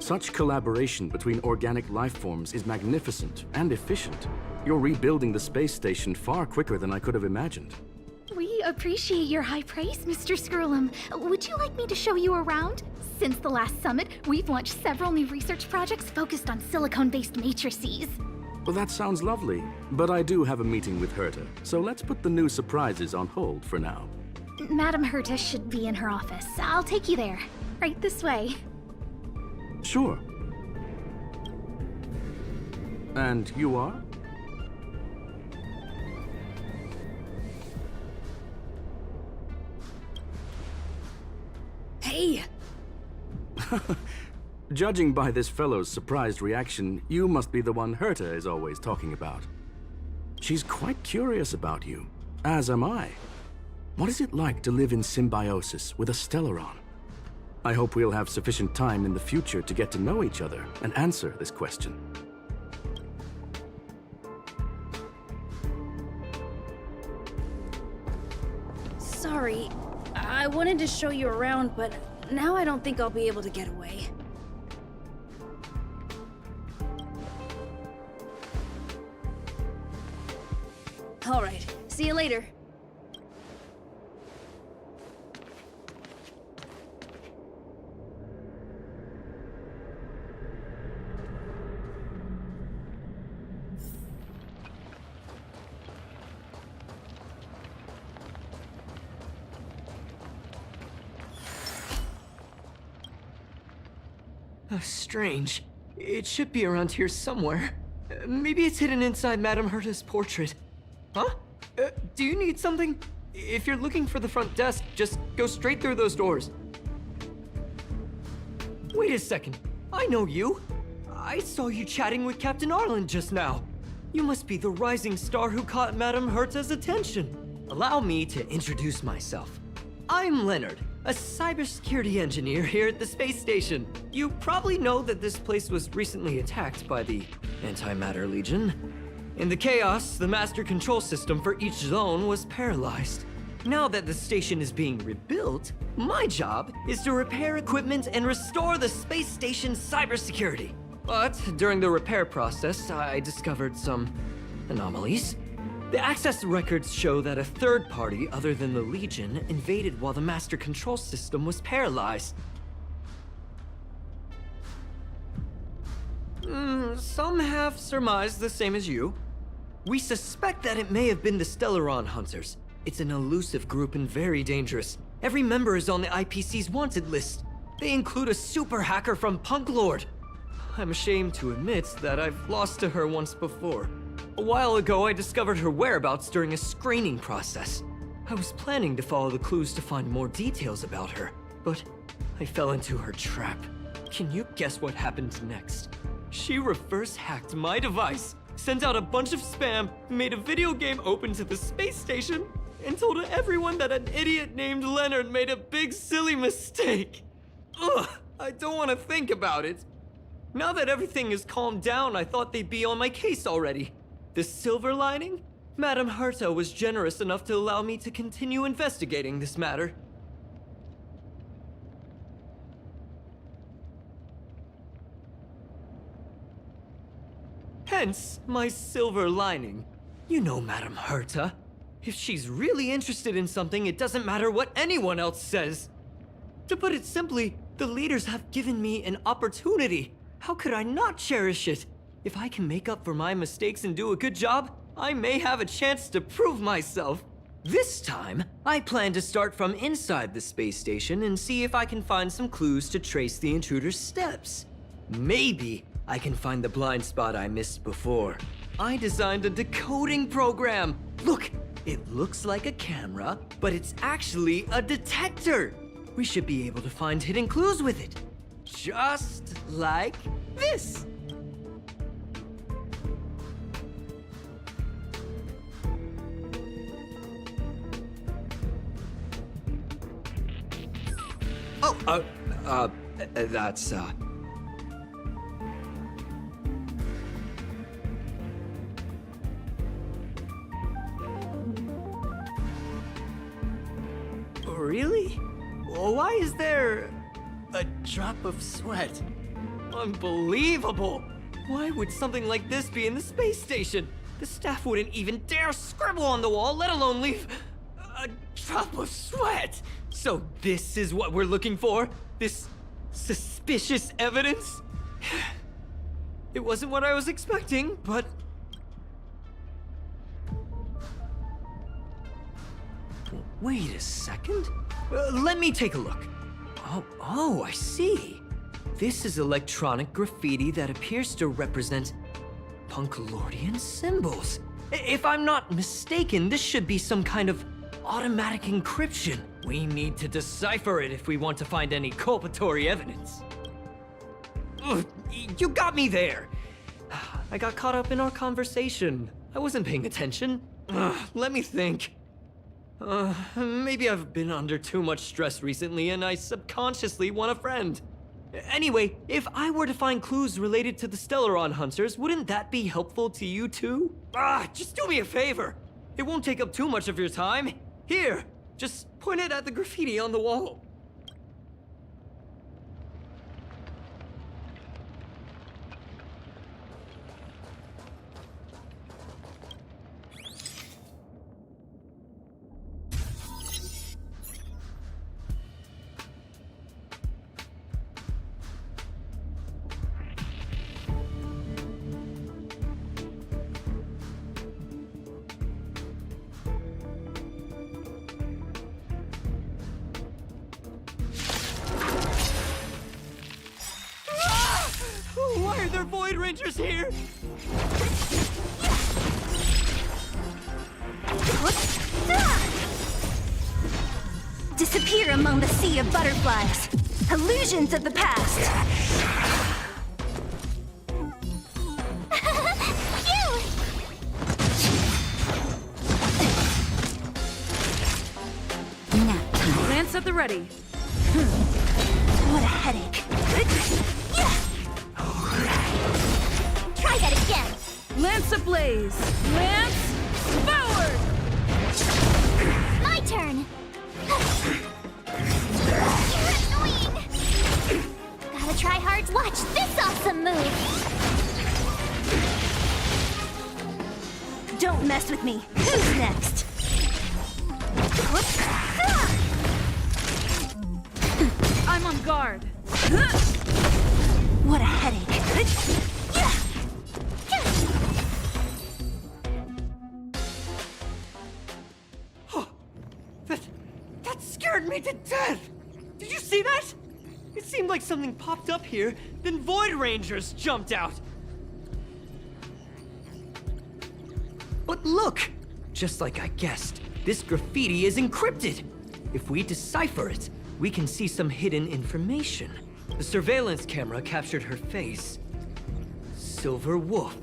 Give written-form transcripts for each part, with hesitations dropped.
Such collaboration between organic life forms is magnificent and efficient. You're rebuilding the space station far quicker than I could have imagined. We appreciate your high praise, Mr. Skrullum. Would you like me to show you around? Since the last summit, we've launched several new research projects focused on silicone-based matrices. Well, that sounds lovely, but I do have a meeting with Herta, so let's put the new surprises on hold for now. Madam Herta should be in her office. I'll take you there. Right this way. Sure. And you are? Hey! Judging by this fellow's surprised reaction, you must be the one Herta is always talking about. She's quite curious about you, as am I. What is it like to live in symbiosis with a Stellaron? I hope we'll have sufficient time in the future to get to know each other and answer this question. Sorry, I wanted to show you around, but now I don't think I'll be able to get away. Alright, see you later. Strange. It should be around here somewhere. Maybe it's hidden inside Madame Herta's portrait. Huh? Do you need something? If you're looking for the front desk, just go straight through those doors. Wait a second. I know you. I saw you chatting with Captain Arlen just now. You must be the rising star who caught Madame Herta's attention. Allow me to introduce myself. I'm Leonard, a cybersecurity engineer here at the space station. You probably know that this place was recently attacked by the Antimatter Legion. In the chaos, the master control system for each zone was paralyzed. Now that the station is being rebuilt, my job is to repair equipment and restore the space station's cybersecurity. But during the repair process, I discovered some anomalies. The access records show that a third party other than the Legion invaded while the master control system was paralyzed. Some have surmised the same as you. We suspect that it may have been the Stellaron Hunters. It's an elusive group and very dangerous. Every member is on the IPC's wanted list. They include a super hacker from Punklorde. I'm ashamed to admit that I've lost to her once before. A while ago, I discovered her whereabouts during a screening process. I was planning to follow the clues to find more details about her, but I fell into her trap. Can you guess what happened next? She reverse hacked my device, sent out a bunch of spam, made a video game open to the space station, and told everyone that an idiot named Leonard made a big silly mistake. Ugh, I don't want to think about it. Now that everything is calmed down, I thought they'd be on my case already. The silver lining? Madame Herta was generous enough to allow me to continue investigating this matter. Hence, my silver lining. You know Madame Herta. If she's really interested in something, it doesn't matter what anyone else says. To put it simply, the leaders have given me an opportunity. How could I not cherish it? If I can make up for my mistakes and do a good job, I may have a chance to prove myself. This time, I plan to start from inside the space station and see if I can find some clues to trace the intruder's steps. Maybe I can find the blind spot I missed before. I designed a decoding program. Look, it looks like a camera, but it's actually a detector. We should be able to find hidden clues with it. Just like this. That's, Really? Why is there a drop of sweat? Unbelievable! Why would something like this be in the space station? The staff wouldn't even dare scribble on the wall, let alone leave a drop of sweat! So this is what we're looking for? This suspicious evidence? It wasn't what I was expecting, but... Wait a second. Let me take a look. Oh, I see. This is electronic graffiti that appears to represent Punklordian symbols. If I'm not mistaken, this should be some kind of automatic encryption. We need to decipher it if we want to find any culpatory evidence. Ugh, you got me there. I got caught up in our conversation. I wasn't paying attention. Let me think. Maybe I've been under too much stress recently and I subconsciously want a friend. Anyway, if I were to find clues related to the Stellaron hunters, wouldn't that be helpful to you too? Just do me a favor. It won't take up too much of your time. Here, just point it at the graffiti on the wall. Why are there Void Rangers here? Disappear among the sea of butterflies. Illusions of the past. Nap time. Lance at the ready. What a headache. Try that again. Lance ablaze. Lance forward! My turn. You're annoying. Gotta try hard. Watch this awesome move. Don't mess with me. Who's next? I'm on guard. What a headache. That scared me to death! Did you see that? It seemed like something popped up here, then Void Rangers jumped out. But look! Just like I guessed, this graffiti is encrypted. If we decipher it, we can see some hidden information. The surveillance camera captured her face. Silver Wolf.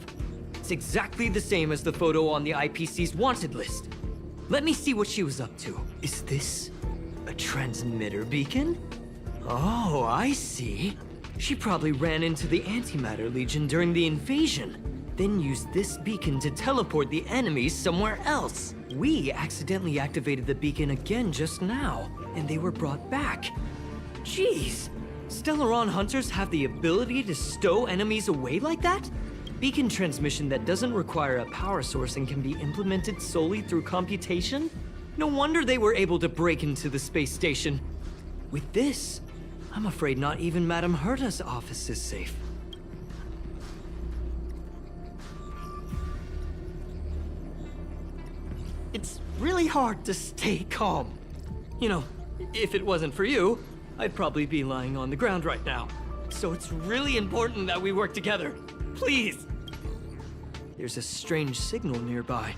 It's exactly the same as the photo on the IPC's wanted list. Let me see what she was up to. Is this a transmitter beacon? Oh, I see. She probably ran into the Antimatter Legion during the invasion, then used this beacon to teleport the enemies somewhere else. We accidentally activated the beacon again just now, and they were brought back. Jeez, Stellaron hunters have the ability to stow enemies away like that? Beacon transmission that doesn't require a power source and can be implemented solely through computation? No wonder they were able to break into the space station. With this, I'm afraid not even Madame Herta's office is safe. It's really hard to stay calm. You know, if it wasn't for you, I'd probably be lying on the ground right now. So it's really important that we work together. Please! There's a strange signal nearby.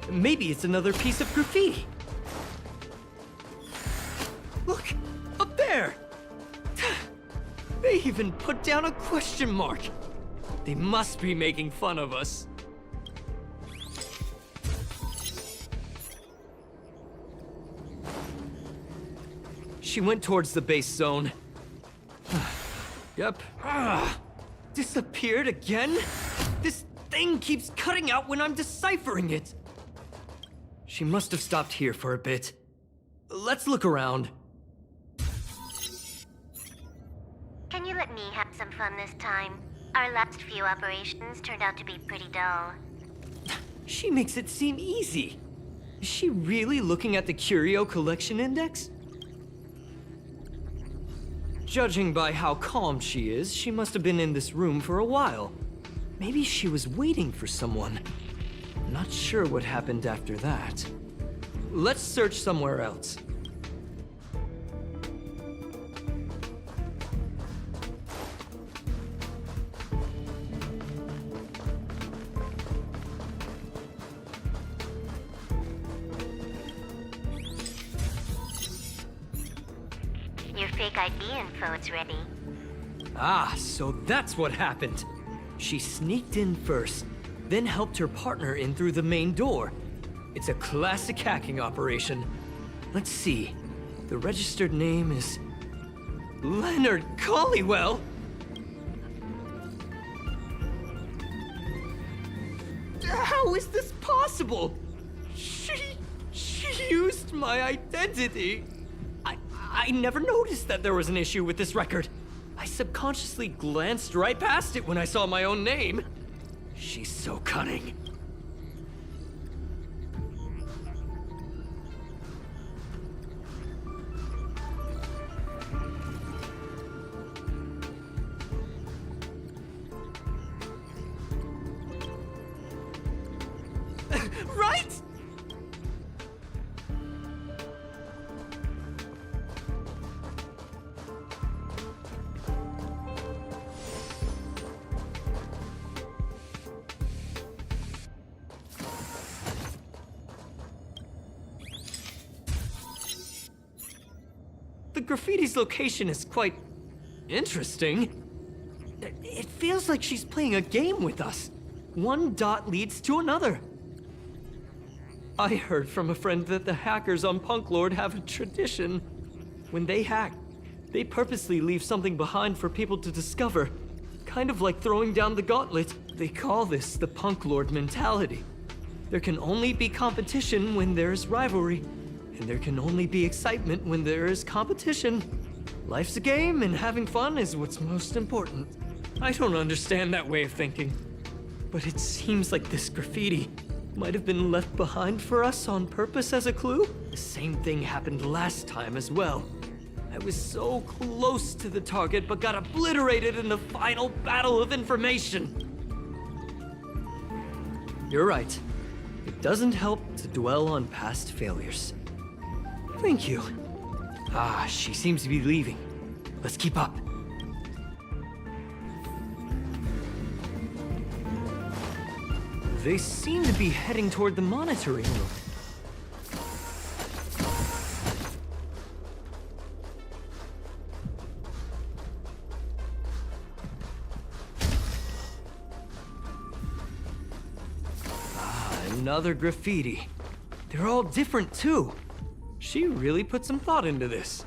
Maybe it's another piece of graffiti. Look! Up there! They even put down a question mark. They must be making fun of us. She went towards the base zone. Yep. Disappeared again? This thing keeps cutting out when I'm deciphering it. She must have stopped here for a bit. Let's look around. Can you let me have some fun this time. Our last few operations turned out to be pretty dull. She makes it seem easy. Is she really looking at the Curio Collection Index? Judging by how calm she is, she must have been in this room for a while. Maybe she was waiting for someone. Not sure what happened after that. Let's search somewhere else. Your fake ID info is ready. Ah, so that's what happened. She sneaked in first, then helped her partner in through the main door. It's a classic hacking operation. Let's see. The registered name is Leonard Collywell. How is this possible? She used my identity. I never noticed that there was an issue with this record. I subconsciously glanced right past it when I saw my own name. She's so cunning. Right? The graffiti's location is quite interesting. It feels like she's playing a game with us. One dot leads to another. I heard from a friend that the hackers on Punklorde have a tradition. When they hack, they purposely leave something behind for people to discover. Kind of like throwing down the gauntlet. They call this the Punklorde mentality. There can only be competition when there's rivalry. And there can only be excitement when there is competition. Life's a game, and having fun is what's most important. I don't understand that way of thinking. But it seems like this graffiti might have been left behind for us on purpose as a clue. The same thing happened last time as well. I was so close to the target, but got obliterated in the final battle of information. You're right. It doesn't help to dwell on past failures. Thank you. Ah, she seems to be leaving. Let's keep up. They seem to be heading toward the monitoring room. Ah, another graffiti. They're all different too. She really put some thought into this.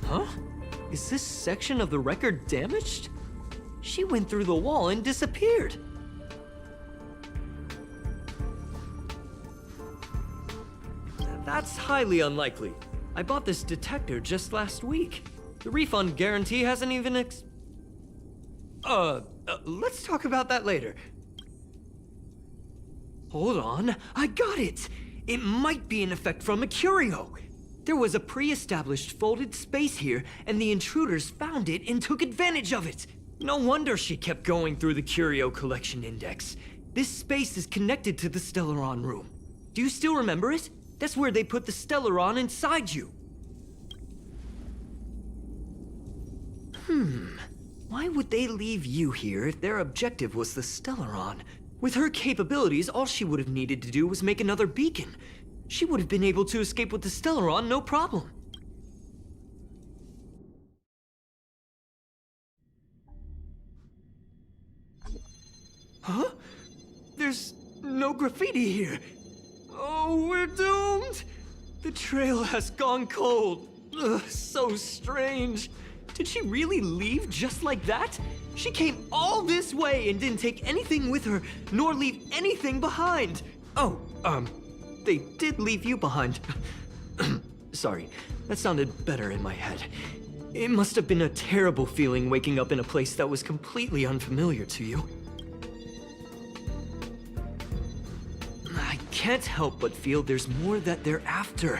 Huh? Is this section of the record damaged? She went through the wall and disappeared. That's highly unlikely. I bought this detector just last week. The refund guarantee hasn't even let's talk about that later. Hold on, I got it! It might be an effect from a curio. There was a pre-established folded space here, and the intruders found it and took advantage of it. No wonder she kept going through the Curio Collection Index. This space is connected to the Stellaron room. Do you still remember it? That's where they put the Stellaron inside you. Why would they leave you here if their objective was the Stellaron? With her capabilities, all she would have needed to do was make another beacon. She would have been able to escape with the Stellaron, no problem. Huh? There's no graffiti here. Oh, we're doomed! The trail has gone cold. Ugh, so strange. Did she really leave just like that? She came all this way and didn't take anything with her, nor leave anything behind. Oh, they did leave you behind. Sorry, that sounded better in my head. It must have been a terrible feeling waking up in a place that was completely unfamiliar to you. I can't help but feel there's more that they're after.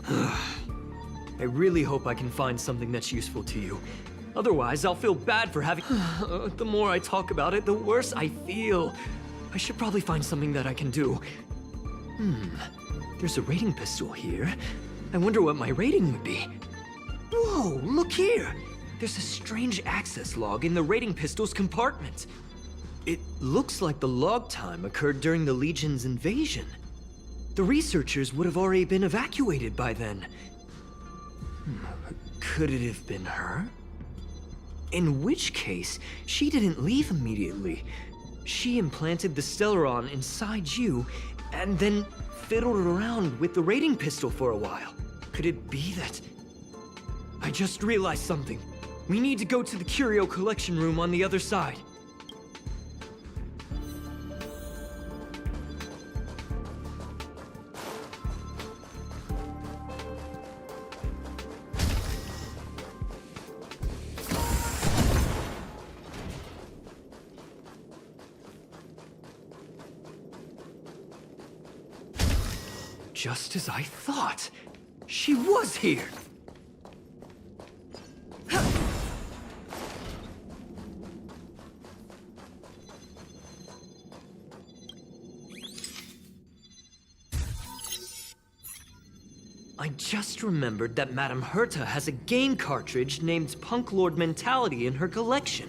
I really hope I can find something that's useful to you. Otherwise, I'll feel bad for having... The more I talk about it, the worse I feel. I should probably find something that I can do. There's a rating pistol here. I wonder what my rating would be. Whoa, look here! There's a strange access log in the rating pistol's compartment. It looks like the log time occurred during the Legion's invasion. The researchers would have already been evacuated by then. Could it have been her? In which case, she didn't leave immediately. She implanted the Stellaron inside you, and then fiddled around with the rating pistol for a while. Could it be that... I just realized something. We need to go to the curio collection room on the other side. Just as I thought. She was here! I just remembered that Madame Herta has a game cartridge named Punklorde Mentality in her collection.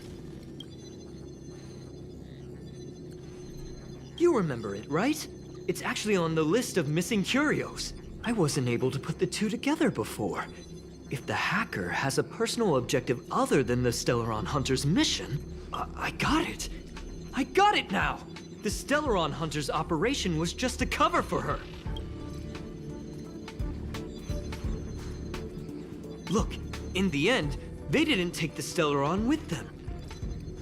You remember it, right? It's actually on the list of missing curios. I wasn't able to put the two together before. If the hacker has a personal objective other than the Stellaron Hunter's mission, I got it. I got it now! The Stellaron Hunter's operation was just a cover for her. Look, in the end, they didn't take the Stellaron with them.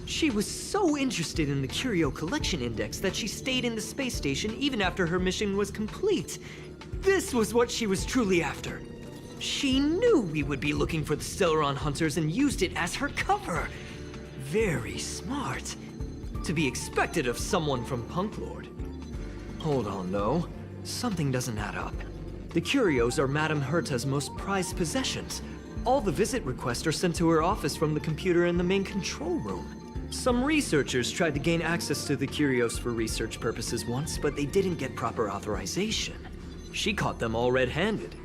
She was so interested in the Curio Collection Index that she stayed in the space station even after her mission was complete. This was what she was truly after. She knew we would be looking for the Stellaron Hunters and used it as her cover. Very smart. To be expected of someone from Punklorde. Hold on, though. Something doesn't add up. The curios are Madame Herta's most prized possessions. All the visit requests are sent to her office from the computer in the main control room. Some researchers tried to gain access to the curios for research purposes once, but they didn't get proper authorization. She caught them all red-handed.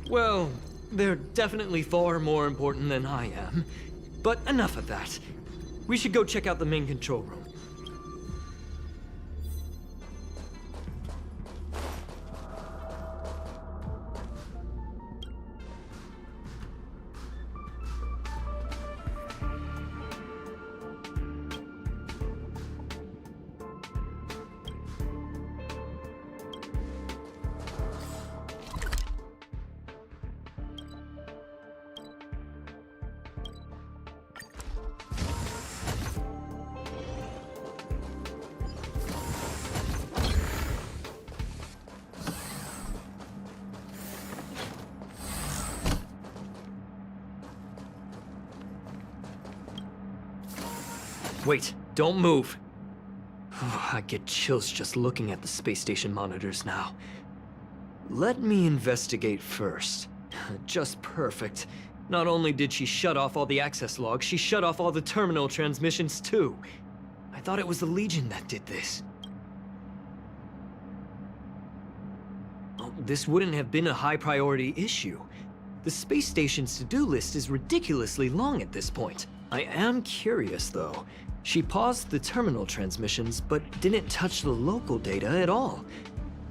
Well, they're definitely far more important than I am. But enough of that. We should go check out the main control room. Wait, don't move. I get chills just looking at the space station monitors now. Let me investigate first. Just perfect. Not only did she shut off all the access logs, she shut off all the terminal transmissions too. I thought it was the Legion that did this. Oh, this wouldn't have been a high priority issue. The space station's to-do list is ridiculously long at this point. I am curious though. She paused the terminal transmissions, but didn't touch the local data at all.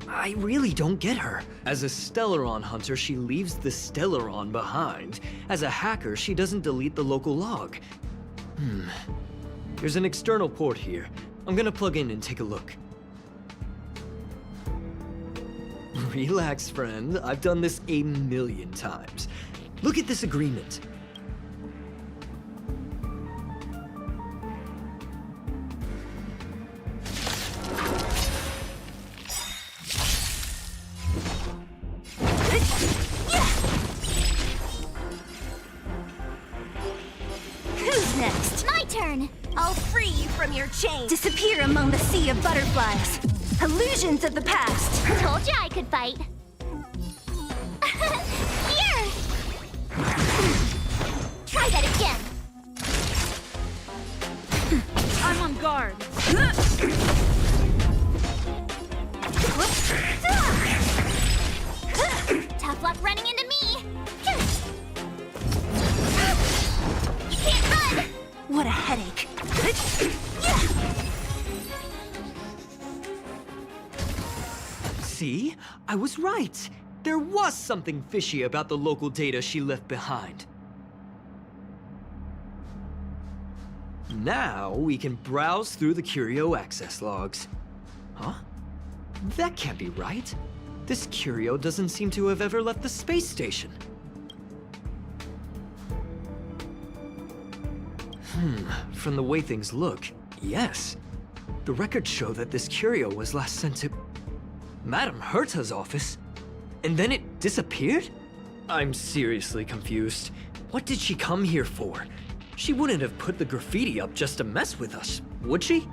I really don't get her. As a Stellaron hunter, she leaves the Stellaron behind. As a hacker, she doesn't delete the local log. There's an external port here. I'm gonna plug in and take a look. Relax, friend. I've done this a million times. Look at this agreement. fire chain! Disappear among the sea of butterflies! Illusions of the past! Told you I could fight. Here! Try that again. I'm on guard. Tough luck running into me. You can't run. What a headache! See? I was right. There was something fishy about the local data she left behind. Now we can browse through the Curio access logs. Huh? That can't be right. This Curio doesn't seem to have ever left the space station. From the way things look, yes. The records show that this Curio was last sent to Madame Herta's office, and then it disappeared? I'm seriously confused. What did she come here for? She wouldn't have put the graffiti up just to mess with us, would she?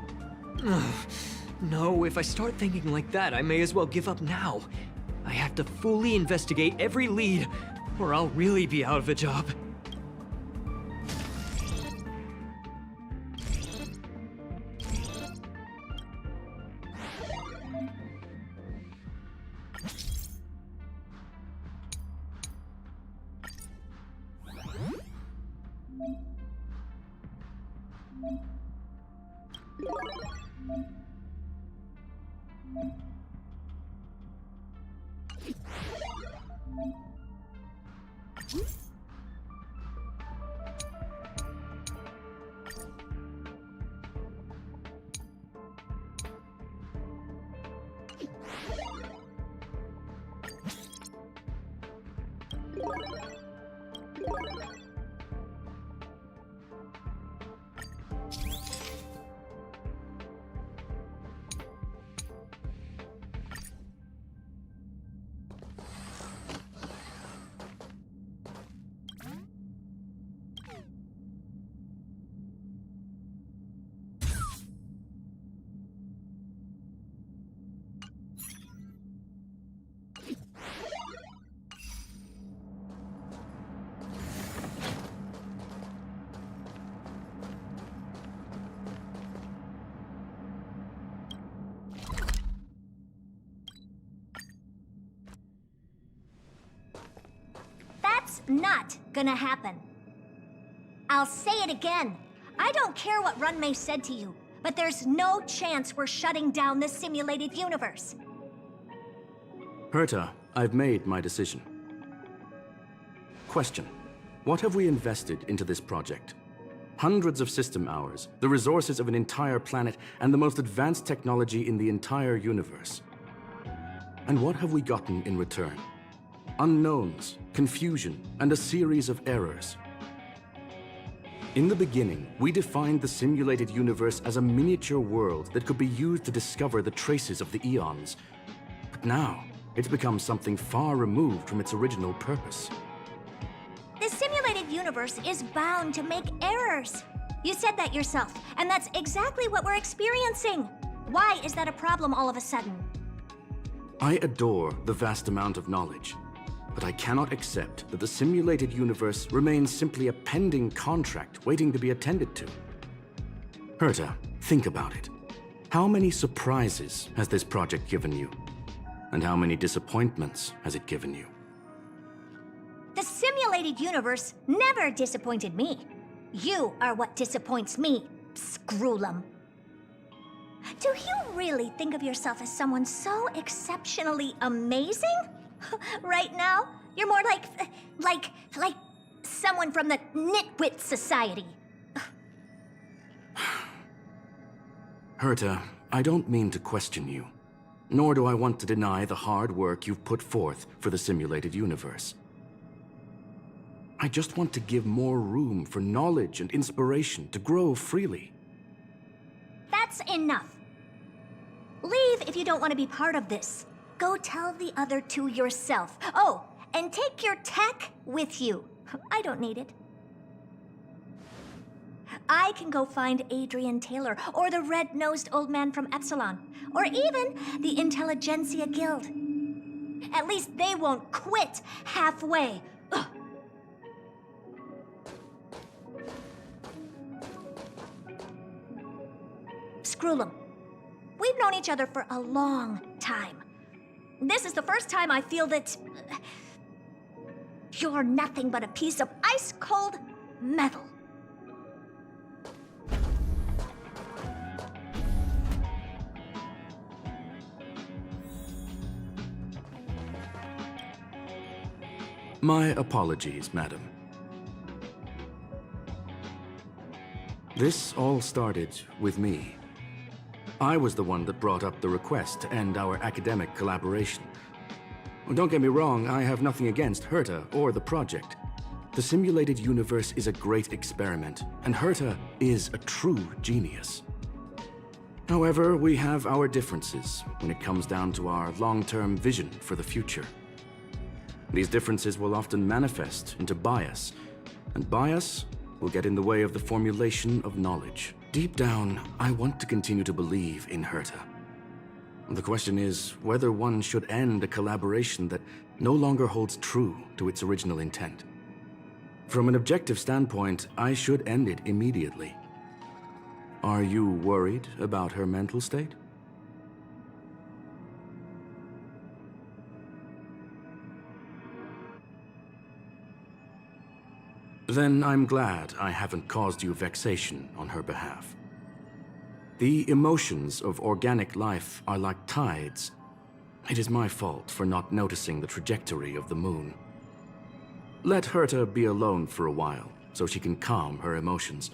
No, if I start thinking like that, I may as well give up now. I have to fully investigate every lead, or I'll really be out of a job. That's not gonna happen. I'll say it again. I don't care what Runmei said to you, but there's no chance we're shutting down this simulated universe. Herta, I've made my decision. Question. What have we invested into this project? Hundreds of system hours, the resources of an entire planet, and the most advanced technology in the entire universe. And what have we gotten in return? Unknowns, confusion, and a series of errors. In the beginning, we defined the simulated universe as a miniature world that could be used to discover the traces of the eons. But now, it's become something far removed from its original purpose. The simulated universe is bound to make errors. You said that yourself, and that's exactly what we're experiencing. Why is that a problem all of a sudden? I adore the vast amount of knowledge, but I cannot accept that the simulated universe remains simply a pending contract waiting to be attended to. Herta, think about it. How many surprises has this project given you? And how many disappointments has it given you? The simulated universe never disappointed me. You are what disappoints me, Scroolum. Do you really think of yourself as someone so exceptionally amazing? Right now, you're more like someone from the Nitwit Society. Herta, I don't mean to question you, nor do I want to deny the hard work you've put forth for the simulated universe. I just want to give more room for knowledge and inspiration to grow freely. That's enough. Leave if you don't want to be part of this. Go tell the other two yourself. Oh, and take your tech with you. I don't need it. I can go find Adrian Taylor, or the red-nosed old man from Epsilon, or even the Intelligentsia Guild. At least they won't quit halfway. Ugh. Screwlum, we've known each other for a long time. This is the first time I feel that you're nothing but a piece of ice-cold metal. My apologies, madam. This all started with me. I was the one that brought up the request to end our academic collaboration. Don't get me wrong, I have nothing against Herta or the project. The simulated universe is a great experiment, and Herta is a true genius. However, we have our differences when it comes down to our long-term vision for the future. These differences will often manifest into bias, and bias will get in the way of the formulation of knowledge. Deep down, I want to continue to believe in Herta. The question is whether one should end a collaboration that no longer holds true to its original intent. From an objective standpoint, I should end it immediately. Are you worried about her mental state? Then I'm glad I haven't caused you vexation on her behalf. The emotions of organic life are like tides. It is my fault for not noticing the trajectory of the moon. Let Herta be alone for a while, so she can calm her emotions.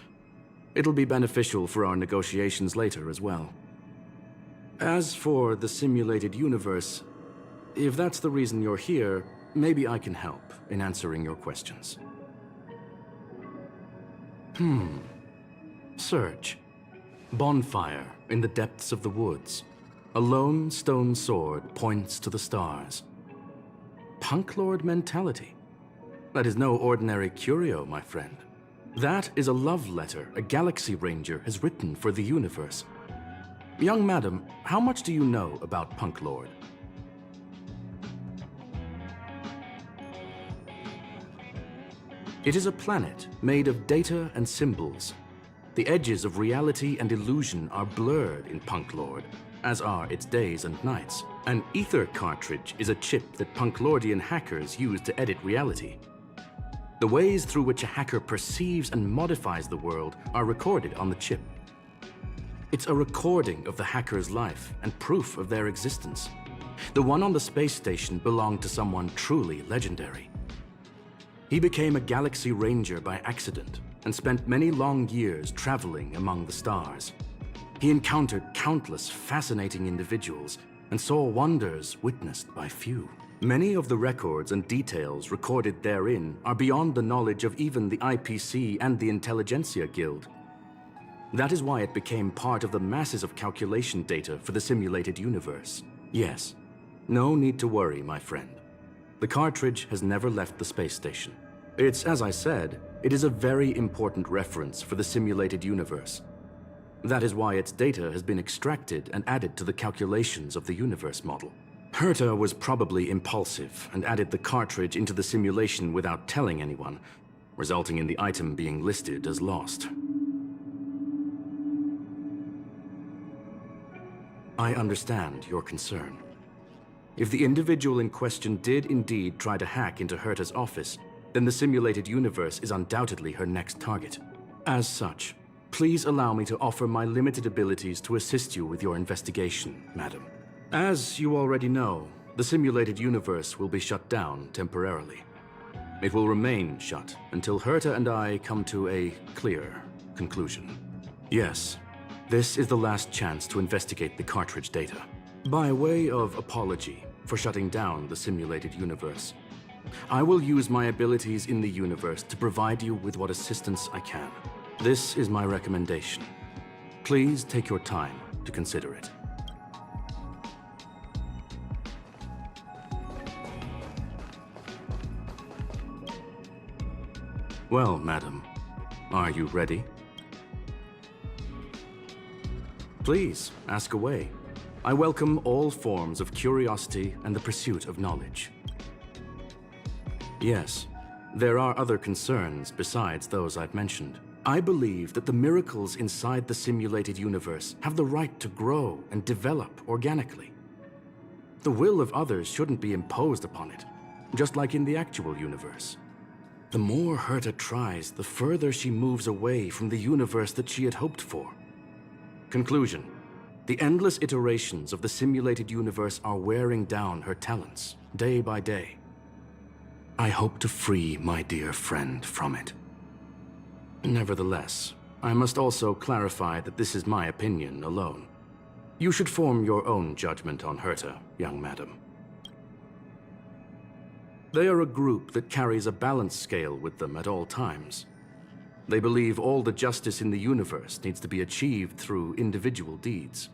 It'll be beneficial for our negotiations later as well. As for the simulated universe, if that's the reason you're here, maybe I can help in answering your questions. Search. Bonfire in the depths of the woods. A lone stone sword points to the stars. Punklorde mentality. That is no ordinary curio, my friend. That is a love letter a Galaxy Ranger has written for the universe. Young madam, how much do you know about Punklorde? It is a planet made of data and symbols. The edges of reality and illusion are blurred in Punklorde, as are its days and nights. An ether cartridge is a chip that Punklordian hackers use to edit reality. The ways through which a hacker perceives and modifies the world are recorded on the chip. It's a recording of the hacker's life and proof of their existence. The one on the space station belonged to someone truly legendary. He became a Galaxy Ranger by accident and spent many long years traveling among the stars. He encountered countless fascinating individuals and saw wonders witnessed by few. Many of the records and details recorded therein are beyond the knowledge of even the IPC and the Intelligentsia Guild. That is why it became part of the masses of calculation data for the simulated universe. Yes, no need to worry, my friend. The cartridge has never left the space station. It's, as I said, it is a very important reference for the simulated universe. That is why its data has been extracted and added to the calculations of the universe model. Herta was probably impulsive and added the cartridge into the simulation without telling anyone, resulting in the item being listed as lost. I understand your concern. If the individual in question did indeed try to hack into Herta's office, then the simulated universe is undoubtedly her next target. As such, please allow me to offer my limited abilities to assist you with your investigation, madam. As you already know, the simulated universe will be shut down temporarily. It will remain shut until Herta and I come to a clear conclusion. Yes, this is the last chance to investigate the cartridge data. By way of apology for shutting down the simulated universe, I will use my abilities in the universe to provide you with what assistance I can. This is my recommendation. Please take your time to consider it. Well, madam, are you ready? Please, ask away. I welcome all forms of curiosity and the pursuit of knowledge. Yes, there are other concerns besides those I've mentioned. I believe that the miracles inside the simulated universe have the right to grow and develop organically. The will of others shouldn't be imposed upon it, just like in the actual universe. The more Herta tries, the further she moves away from the universe that she had hoped for. Conclusion: the endless iterations of the simulated universe are wearing down her talents, day by day. I hope to free my dear friend from it. Nevertheless, I must also clarify that this is my opinion alone. You should form your own judgment on Herta, young madam. They are a group that carries a balance scale with them at all times. They believe all the justice in the universe needs to be achieved through individual deeds.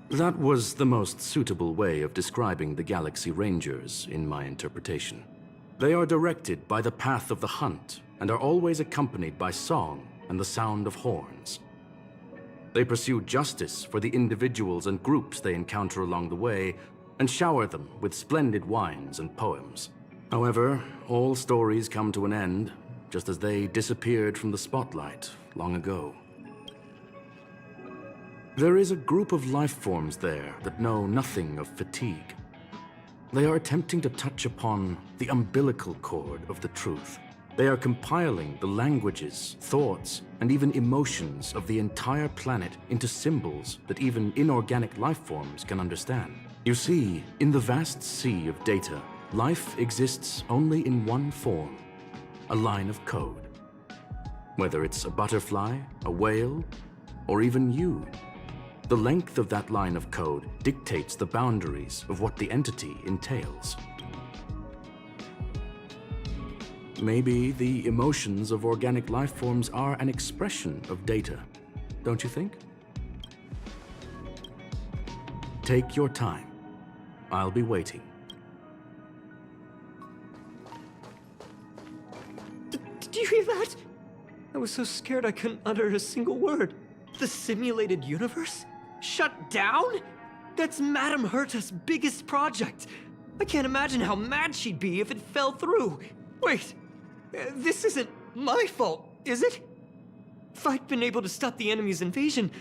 That was the most suitable way of describing the Galaxy Rangers, in my interpretation. They are directed by the path of the hunt and are always accompanied by song and the sound of horns. They pursue justice for the individuals and groups they encounter along the way and shower them with splendid wines and poems. However, all stories come to an end, just as they disappeared from the spotlight long ago. There is a group of life forms there that know nothing of fatigue. They are attempting to touch upon the umbilical cord of the truth. They are compiling the languages, thoughts, and even emotions of the entire planet into symbols that even inorganic life forms can understand. You see, in the vast sea of data, life exists only in one form: a line of code. Whether it's a butterfly, a whale, or even you, the length of that line of code dictates the boundaries of what the entity entails. Maybe the emotions of organic life forms are an expression of data, don't you think? Take your time. I'll be waiting. Did you hear that? I was so scared I couldn't utter a single word. The simulated universe? Shut down? That's Madame Herta's biggest project. I can't imagine how mad she'd be if it fell through. Wait, this isn't my fault, is it? If I'd been able to stop the enemy's invasion,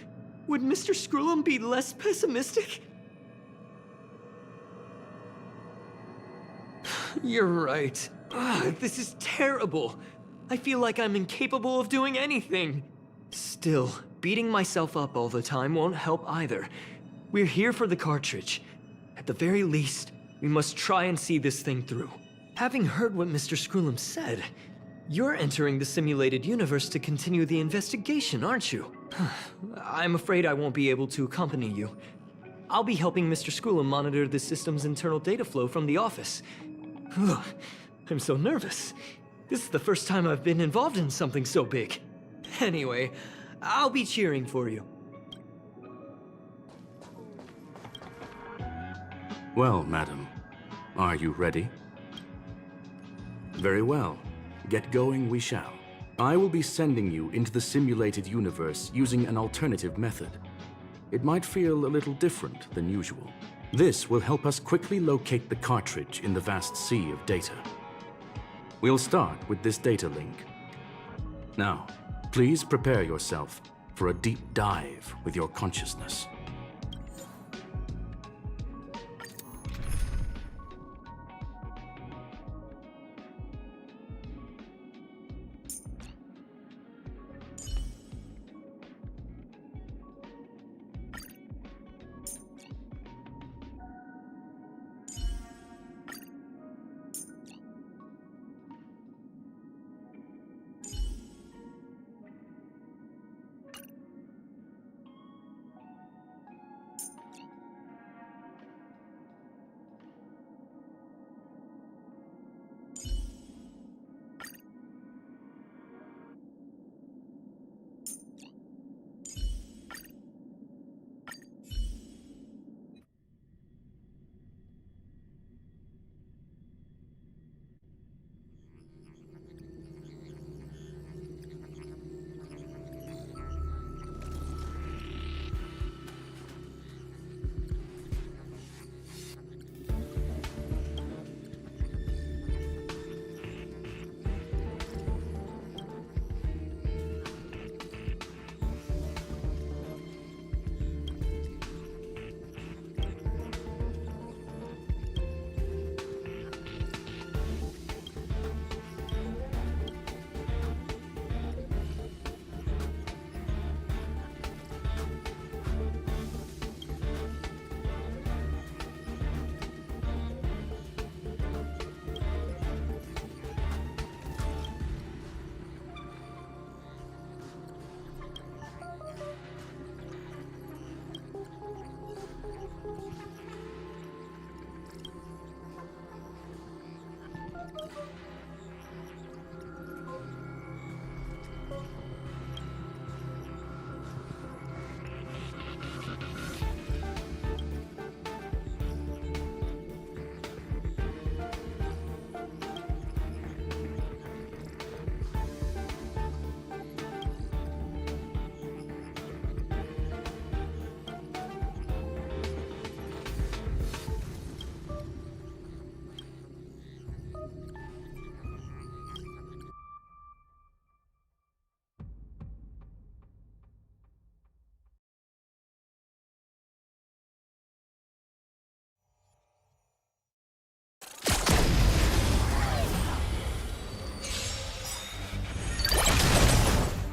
would Mr. Skrullum be less pessimistic? You're right. This is terrible. I feel like I'm incapable of doing anything. Still, beating myself up all the time won't help either. We're here for the cartridge. At the very least, we must try and see this thing through. Having heard what Mr. Skrullum said, you're entering the simulated universe to continue the investigation, aren't you? I'm afraid I won't be able to accompany you. I'll be helping Mr. Skrullum monitor the system's internal data flow from the office. I'm so nervous. This is the first time I've been involved in something so big. Anyway, I'll be cheering for you. Well, madam, are you ready? Very well. Get going we shall. I will be sending you into the simulated universe using an alternative method. It might feel a little different than usual. This will help us quickly locate the cartridge in the vast sea of data. We'll start with this data link. Now, please prepare yourself for a deep dive with your consciousness.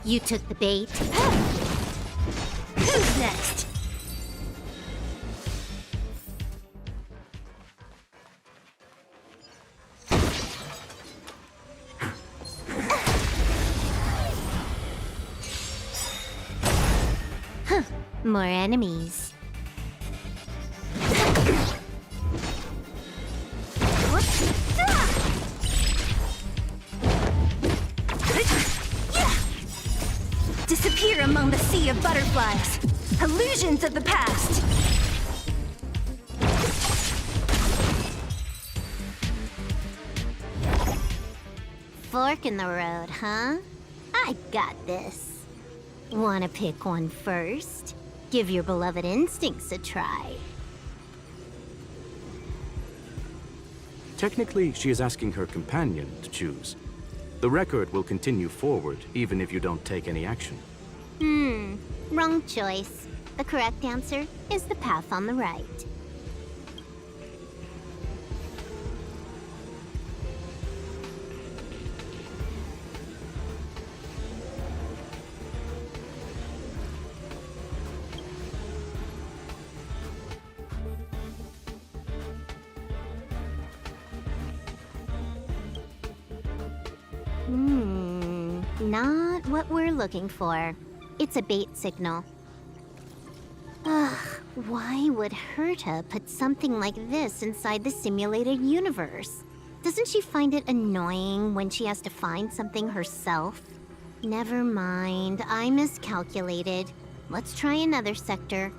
You took the bait. Who's next? More enemies. Disappear among the sea of butterflies. Illusions of the past. Fork in the road, huh? I got this. Wanna pick one first? Give your beloved instincts a try. Technically, she is asking her companion to choose. The record will continue forward, even if you don't take any action. Wrong choice. The correct answer is the path on the right. Not what we're looking for. It's a bait signal. Ugh, why would Herta put something like this inside the simulated universe? Doesn't she find it annoying when she has to find something herself? Never mind, I miscalculated. Let's try another sector.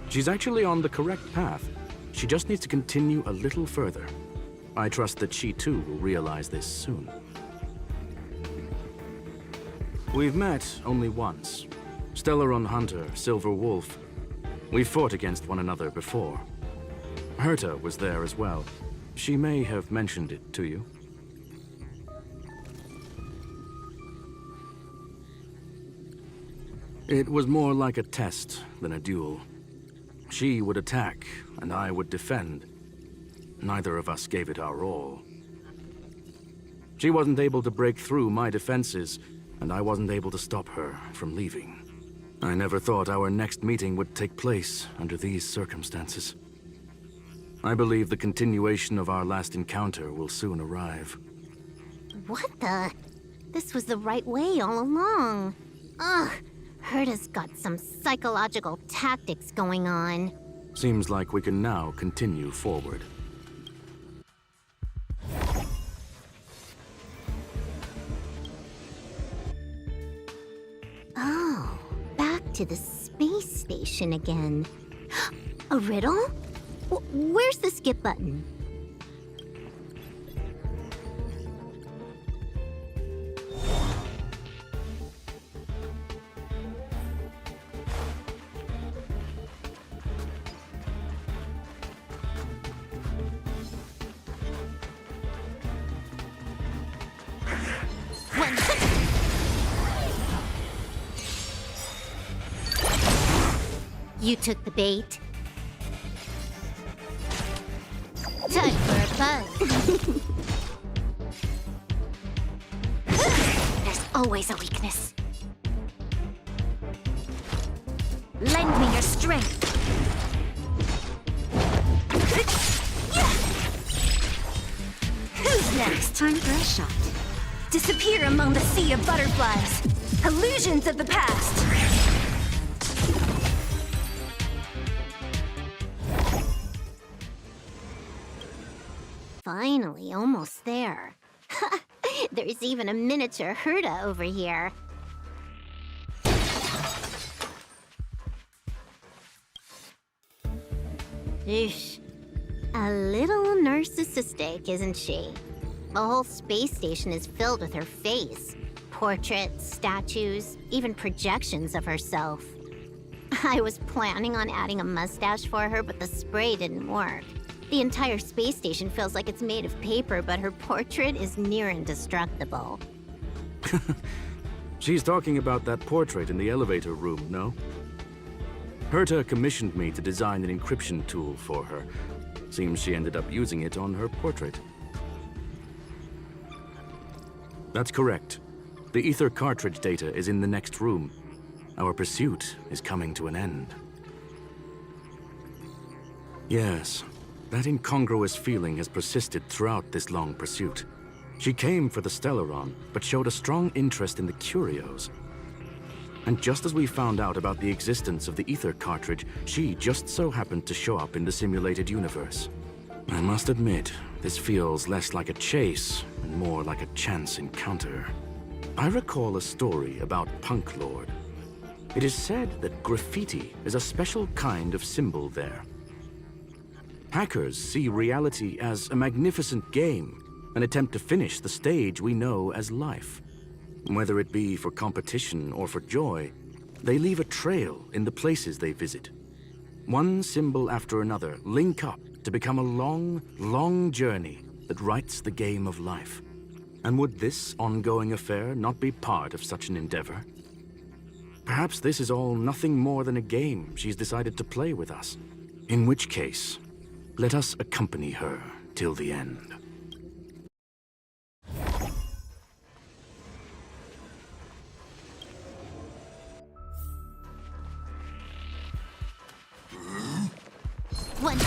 She's actually on the correct path. She just needs to continue a little further. I trust that she too will realize this soon. We've met only once. Stellaron Hunter, Silver Wolf. We fought against one another before. Herta was there as well. She may have mentioned it to you. It was more like a test than a duel. She would attack, and I would defend. Neither of us gave it our all. She wasn't able to break through my defenses, and I wasn't able to stop her from leaving. I never thought our next meeting would take place under these circumstances. I believe the continuation of our last encounter will soon arrive. What the? This was the right way all along. Ugh, Herta's got some psychological tactics going on. Seems like we can now continue forward. Oh, back to the space station again. A riddle? Where's the skip button? You took the bait. Time for a buzz. There's always a weakness. Lend me your strength. Who's next? Time for a shot. Disappear among the sea of butterflies. Illusions of the past. Finally, almost there. There's even a miniature Herta over here. Eesh. A little narcissistic, isn't she? The whole space station is filled with her face. Portraits, statues, even projections of herself. I was planning on adding a mustache for her, but the spray didn't work. The entire space station feels like it's made of paper, but her portrait is near indestructible. She's talking about that portrait in the elevator room, no? Herta commissioned me to design an encryption tool for her. Seems she ended up using it on her portrait. That's correct. The ether cartridge data is in the next room. Our pursuit is coming to an end. Yes, that incongruous feeling has persisted throughout this long pursuit. She came for the Stellaron, but showed a strong interest in the curios. And just as we found out about the existence of the ether cartridge, she just so happened to show up in the simulated universe. I must admit, this feels less like a chase and more like a chance encounter. I recall a story about Punklorde. It is said that graffiti is a special kind of symbol there. Hackers see reality as a magnificent game, an attempt to finish the stage we know as life. Whether it be for competition or for joy, they leave a trail in the places they visit. One symbol after another link up to become a long, long journey that writes the game of life. And would this ongoing affair not be part of such an endeavor? Perhaps this is all nothing more than a game she's decided to play with us. In which case, let us accompany her till the end. One.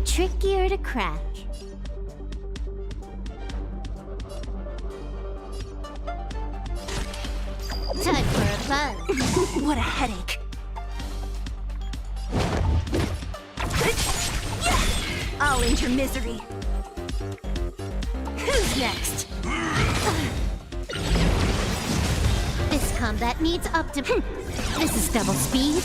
Trickier to crack. Time for a buzz. What a headache. I'll end your misery. Who's next? This combat needs This is double speed.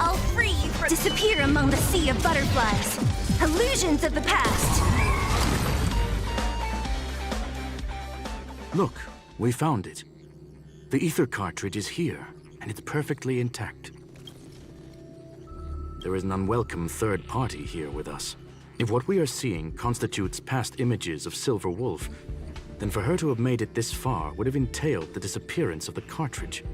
I'll free you from disappear among the sea of butterflies. Illusions of the past. Look, we found it. The ether cartridge is here, and it's perfectly intact. There is an unwelcome third party here with us. If what we are seeing constitutes past images of Silver Wolf, then for her to have made it this far would have entailed the disappearance of the cartridge.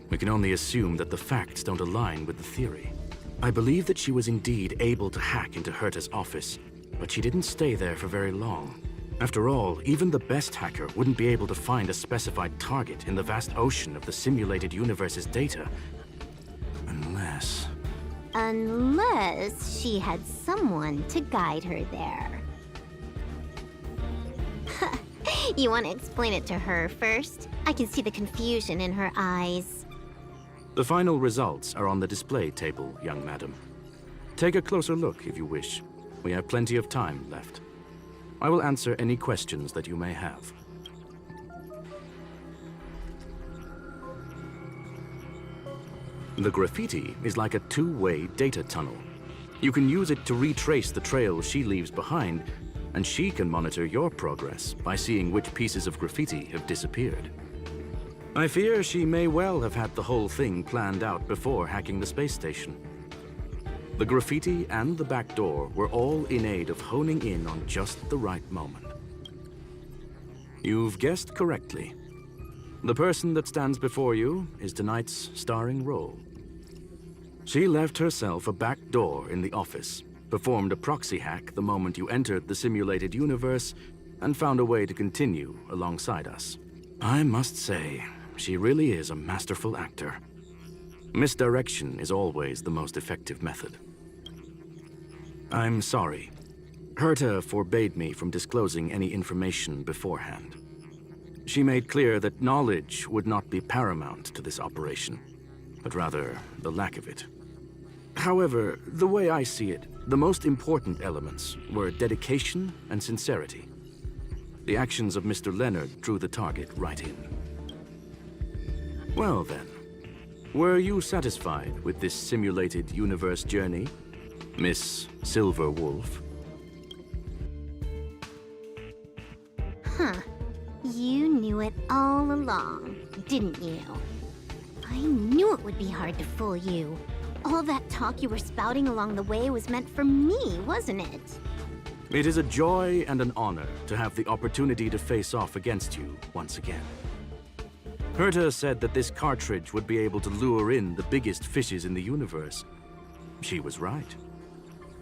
We can only assume that the facts don't align with the theory. I believe that she was indeed able to hack into Herta's office, but she didn't stay there for very long. After all, even the best hacker wouldn't be able to find a specified target in the vast ocean of the simulated universe's data. Unless she had someone to guide her there. You want to explain it to her first? I can see the confusion in her eyes. The final results are on the display table, young madam. Take a closer look if you wish. We have plenty of time left. I will answer any questions that you may have. The graffiti is like a two-way data tunnel. You can use it to retrace the trail she leaves behind, and she can monitor your progress by seeing which pieces of graffiti have disappeared. I fear she may well have had the whole thing planned out before hacking the space station. The graffiti and the back door were all in aid of honing in on just the right moment. You've guessed correctly. The person that stands before you is tonight's starring role. She left herself a back door in the office, performed a proxy hack the moment you entered the simulated universe, and found a way to continue alongside us. I must say, she really is a masterful actor. Misdirection is always the most effective method. I'm sorry. Herta forbade me from disclosing any information beforehand. She made clear that knowledge would not be paramount to this operation, but rather the lack of it. However, the way I see it, the most important elements were dedication and sincerity. The actions of Mr. Leonard drew the target right in. Well then, were you satisfied with this simulated universe journey, Miss Silver Wolf? Huh. You knew it all along, didn't you? I knew it would be hard to fool you. All that talk you were spouting along the way was meant for me, wasn't it? It is a joy and an honor to have the opportunity to face off against you once again. Herta said that this cartridge would be able to lure in the biggest fishes in the universe. She was right.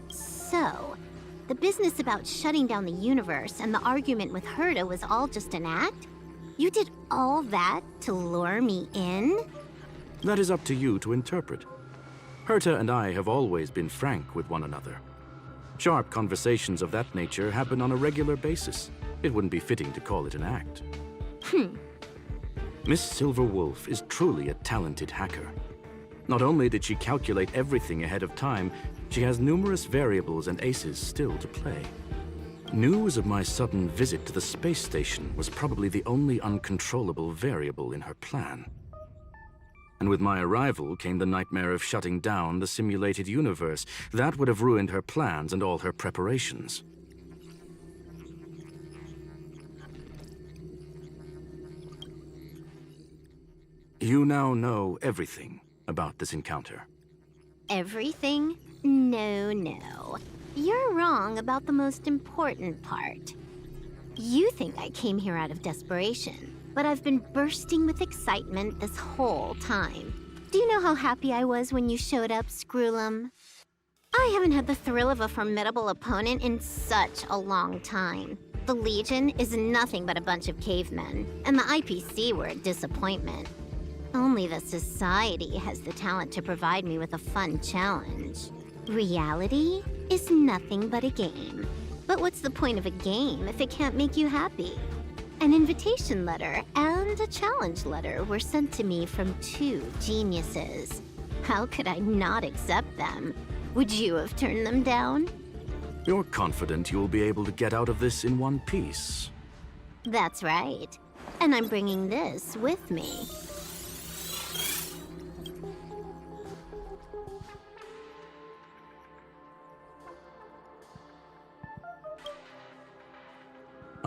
So, the business about shutting down the universe and the argument with Herta was all just an act? You did all that to lure me in? That is up to you to interpret. Herta and I have always been frank with one another. Sharp conversations of that nature happen on a regular basis. It wouldn't be fitting to call it an act. Miss Silver Wolf is truly a talented hacker. Not only did she calculate everything ahead of time, she has numerous variables and aces still to play. News of my sudden visit to the space station was probably the only uncontrollable variable in her plan. And with my arrival came the nightmare of shutting down the simulated universe. That would have ruined her plans and all her preparations. You now know everything about this encounter. Everything? No. You're wrong about the most important part. You think I came here out of desperation, but I've been bursting with excitement this whole time. Do you know how happy I was when you showed up, Screwlum? I haven't had the thrill of a formidable opponent in such a long time. The Legion is nothing but a bunch of cavemen, and the IPC were a disappointment. Only the Society has the talent to provide me with a fun challenge. Reality is nothing but a game. But what's the point of a game if it can't make you happy? An invitation letter and a challenge letter were sent to me from two geniuses. How could I not accept them? Would you have turned them down? You're confident you'll be able to get out of this in one piece. That's right. And I'm bringing this with me.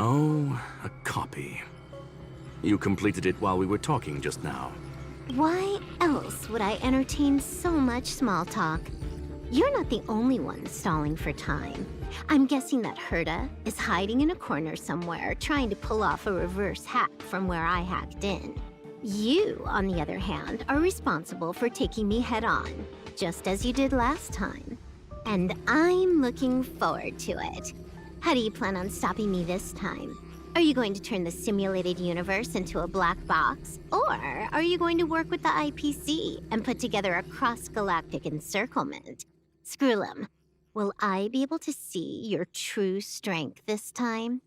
Oh, a copy. You completed it while we were talking just now. Why else would I entertain so much small talk? You're not the only one stalling for time. I'm guessing that Herta is hiding in a corner somewhere, trying to pull off a reverse hack from where I hacked in. You, on the other hand, are responsible for taking me head-on, just as you did last time. And I'm looking forward to it. How do you plan on stopping me this time? Are you going to turn the simulated universe into a black box? Or are you going to work with the IPC and put together a cross-galactic encirclement? Screwlum, will I be able to see your true strength this time?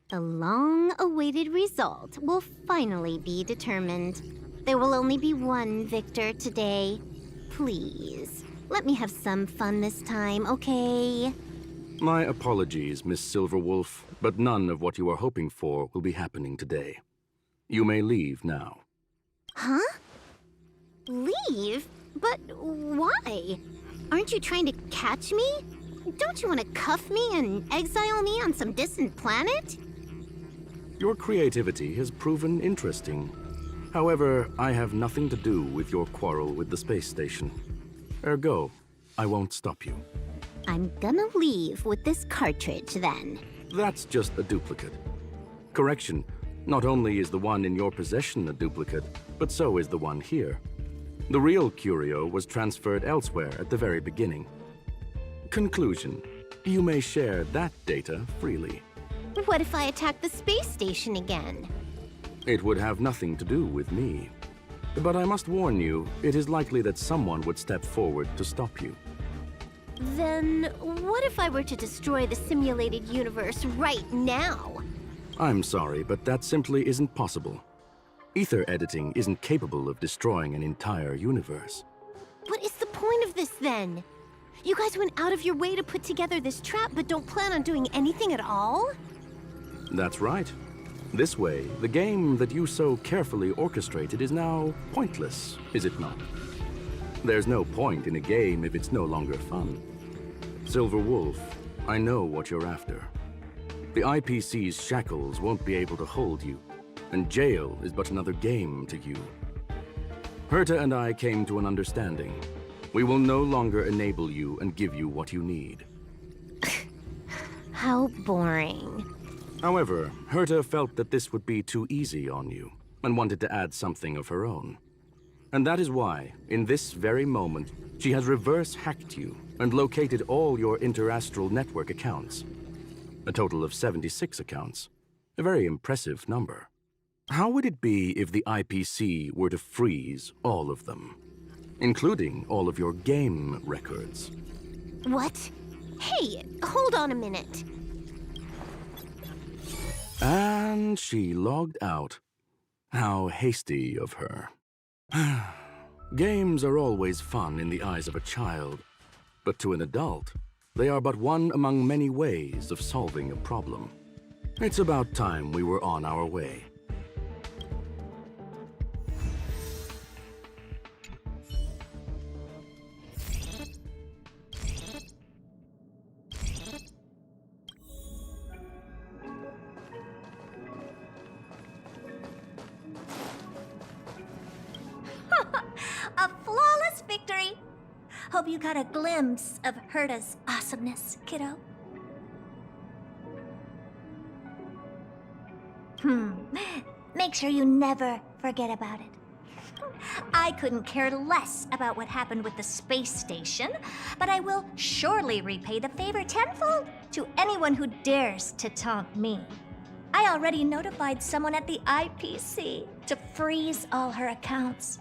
The long-awaited result will finally be determined. There will only be one victor today. Please, let me have some fun this time, okay? My apologies, Miss Silverwolf, but none of what you are hoping for will be happening today. You may leave now. Huh? Leave? But why? Aren't you trying to catch me? Don't you want to cuff me and exile me on some distant planet? Your creativity has proven interesting. However, I have nothing to do with your quarrel with the space station. Ergo, I won't stop you. I'm gonna leave with this cartridge, then. That's just a duplicate. Correction, not only is the one in your possession a duplicate, but so is the one here. The real curio was transferred elsewhere at the very beginning. Conclusion, you may share that data freely. What if I attack the space station again? It would have nothing to do with me. But I must warn you, it is likely that someone would step forward to stop you. Then what if I were to destroy the simulated universe right now? I'm sorry, but that simply isn't possible. Ether editing isn't capable of destroying an entire universe. What is the point of this then? You guys went out of your way to put together this trap but don't plan on doing anything at all? That's right. This way, the game that you so carefully orchestrated is now pointless, is it not? There's no point in a game if it's no longer fun. Silver Wolf, I know what you're after. The IPC's shackles won't be able to hold you, and jail is but another game to you. Herta and I came to an understanding. We will no longer enable you and give you what you need. How boring. However, Herta felt that this would be too easy on you, and wanted to add something of her own. And that is why, in this very moment, she has reverse-hacked you and located all your interastral network accounts. A total of 76 accounts. A very impressive number. How would it be if the IPC were to freeze all of them, including all of your game records? What? Hey, hold on a minute. And she logged out. How hasty of her. Games are always fun in the eyes of a child, but to an adult, they are but one among many ways of solving a problem. It's about time we were on our way. A flawless victory! Hope you got a glimpse of Herta's awesomeness, kiddo. Make sure you never forget about it. I couldn't care less about what happened with the space station, but I will surely repay the favor tenfold to anyone who dares to taunt me. I already notified someone at the IPC to freeze all her accounts.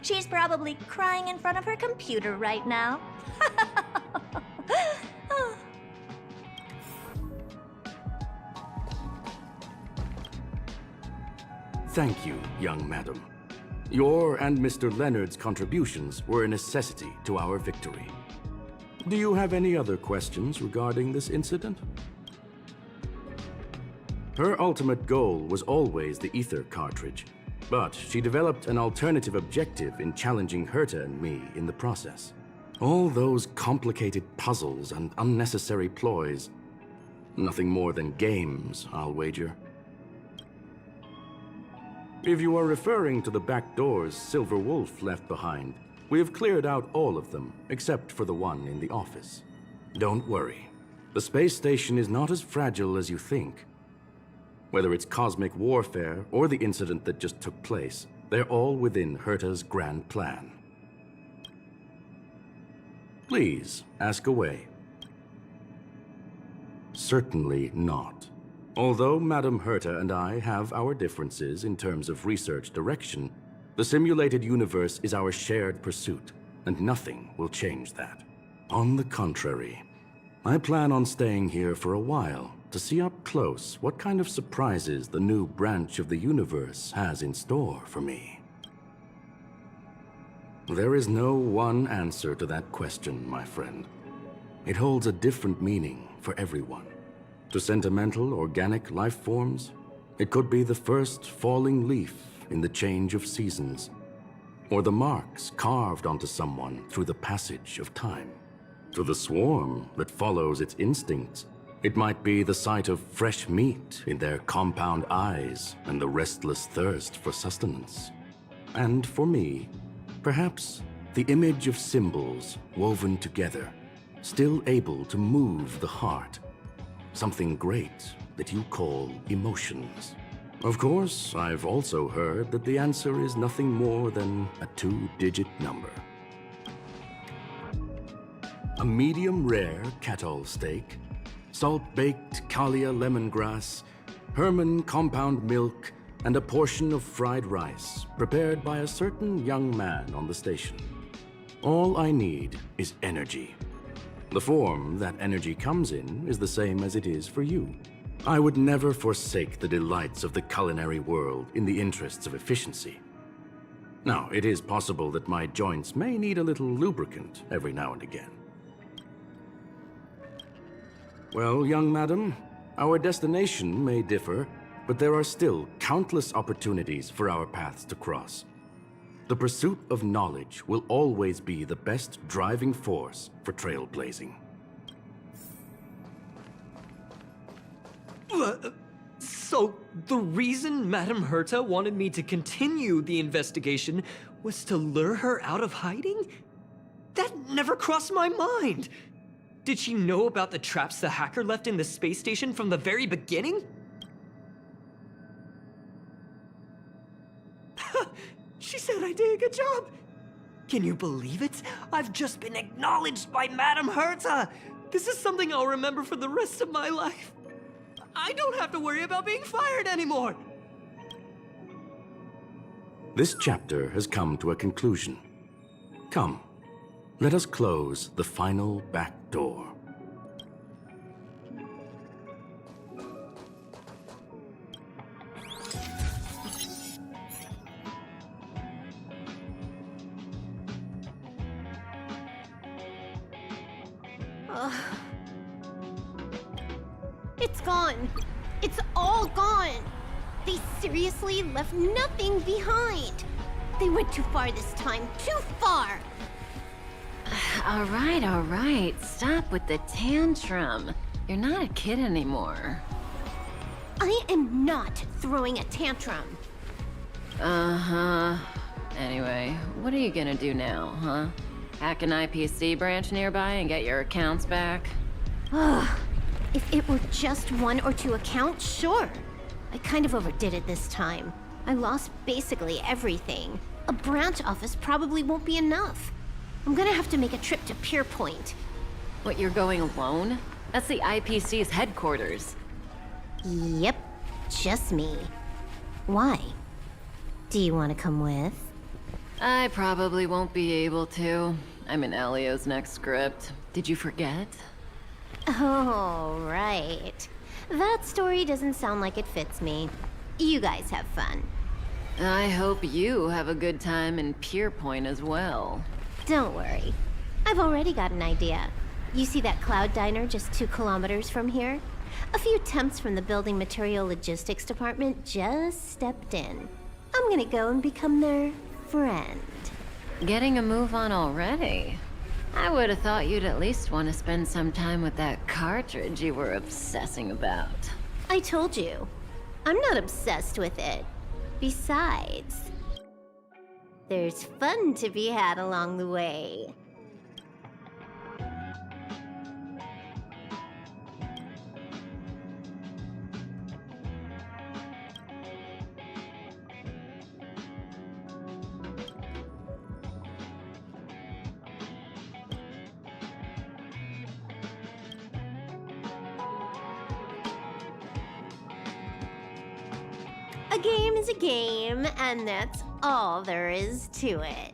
She's probably crying in front of her computer right now. Thank you, young madam. Your and Mr. Leonard's contributions were a necessity to our victory. Do you have any other questions regarding this incident? Her ultimate goal was always the ether cartridge, but she developed an alternative objective in challenging Herta and me in the process. All those complicated puzzles and unnecessary ploys. Nothing more than games, I'll wager. If you are referring to the back doors Silver Wolf left behind, we have cleared out all of them, except for the one in the office. Don't worry. The space station is not as fragile as you think. Whether it's cosmic warfare or the incident that just took place, they're all within Herta's grand plan. Please, ask away. Certainly not. Although Madame Herta and I have our differences in terms of research direction, the simulated universe is our shared pursuit, and nothing will change that. On the contrary, I plan on staying here for a while to see up close what kind of surprises the new branch of the universe has in store for me. There is no one answer to that question, my friend. It holds a different meaning for everyone. To sentimental, organic life forms, it could be the first falling leaf in the change of seasons, or the marks carved onto someone through the passage of time. To the swarm that follows its instincts, it might be the sight of fresh meat in their compound eyes and the restless thirst for sustenance. And for me, perhaps the image of symbols woven together, still able to move the heart. Something great that you call emotions. Of course, I've also heard that the answer is nothing more than a 2-digit number. A medium rare Catol steak, salt-baked Kalia lemongrass, Herman compound milk, and a portion of fried rice prepared by a certain young man on the station. All I need is energy. The form that energy comes in is the same as it is for you. I would never forsake the delights of the culinary world in the interests of efficiency. Now, it is possible that my joints may need a little lubricant every now and again. Well, young madam, our destination may differ, but there are still countless opportunities for our paths to cross. The pursuit of knowledge will always be the best driving force for trailblazing. So, the reason Madame Herta wanted me to continue the investigation was to lure her out of hiding? That never crossed my mind! Did she know about the traps the hacker left in the space station from the very beginning? She said I did a good job! Can you believe it? I've just been acknowledged by Madame Herta! This is something I'll remember for the rest of my life. I don't have to worry about being fired anymore! This chapter has come to a conclusion. Come, let us close the final back door. It's gone. It's all gone. They seriously left nothing behind. They went too far this time. Too far. All right. Stop with the tantrum. You're not a kid anymore. I am not throwing a tantrum. Uh-huh. Anyway, what are you gonna do now, huh? Hack an IPC branch nearby and get your accounts back? Ugh. If it were just 1 or 2 accounts, sure. I kind of overdid it this time. I lost basically everything. A branch office probably won't be enough. I'm gonna have to make a trip to Pierpoint. What, you're going alone? That's the IPC's headquarters. Yep, just me. Why? Do you want to come with? I probably won't be able to. I'm in Elio's next script. Did you forget? Oh, right. That story doesn't sound like it fits me. You guys have fun. I hope you have a good time in Pierpoint as well. Don't worry. I've already got an idea. You see that cloud diner just 2 kilometers from here? A few temps from the building material logistics department just stepped in. I'm gonna go and become their friend. Getting a move on already? I would have thought you'd at least want to spend some time with that cartridge you were obsessing about. I told you. I'm not obsessed with it. Besides, there's fun to be had along the way. A game is a game, and that's all there is to it.